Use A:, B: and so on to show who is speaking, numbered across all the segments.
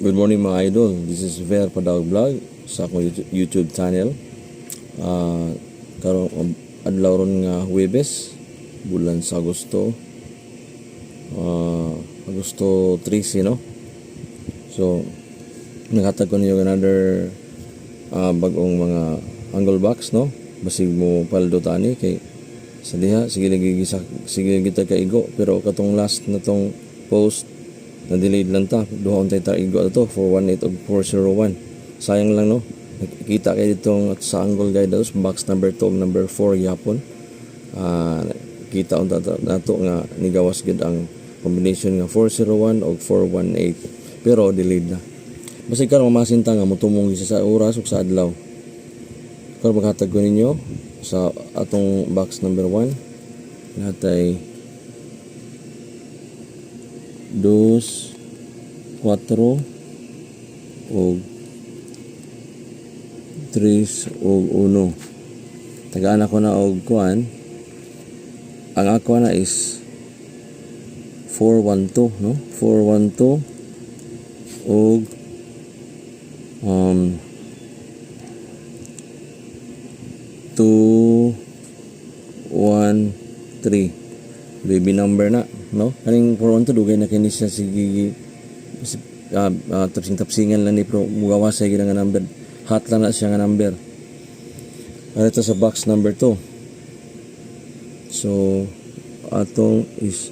A: Good morning mga idol. This is Ver Padawag Vlog sa akong YouTube channel. Karong adlaw ron nga Huwebes, bulan sa Agosto. Agosto 13, no? So, naghatag ko ninyo another bagong mga angle box, no? Basig mo paldo tani kay sa diha sige kita kaigo, pero katong last na tong post na delayed lang ta, duha untay ta igo ato 418 ug 401. Sayang lang, no? Nakikita kay ditong sa angle guide dados box number 2 ug number 4 yapon. Kita unta nato nga nigawas gid ang combination nga 401 ug 418, pero delayed na. Basig karon mamasinta nga motumong sa oras ug sa adlaw. Karon maghatag ko ninyo sa atong box number 1 natay 2, 4 ug 3 ug 1. Tagaan ako na og kuan. Ang ako na is 412, no? 412 ug 213. Baby number na, no? Kaning 412 dugay na kini siya sige tapsing-tapsingan lang ni pro mugawas sa nga number. Hot lang na siya nga number. Ito sa box number 2. So atong is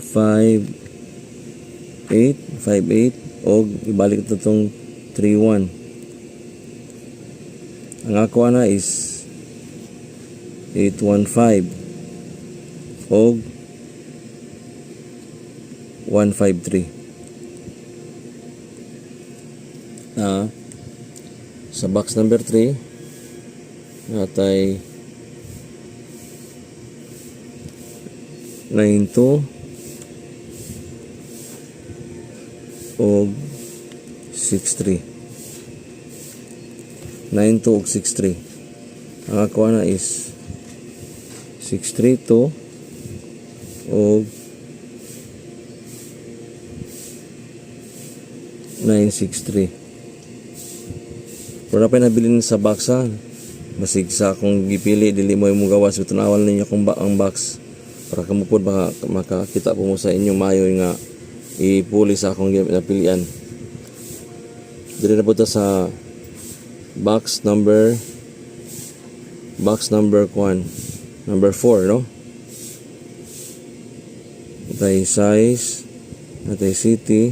A: 58 og ibalik ito tong 31. Ang ako na is 815 og 153. Sa box number 3 natay 92 og 63. 92 og 63. Ang ako na is 632 og 963. Pero na pa nabilin sa box, ha. Basig sa akong gipili dili mo imong gawas tunawan ninyo kung ang box para kamo pod makakita po mo sa inyong mayo nga ipuli sa akong napilian. Dili na po ta sa box number 1, number 4, no? Natay size, natay city,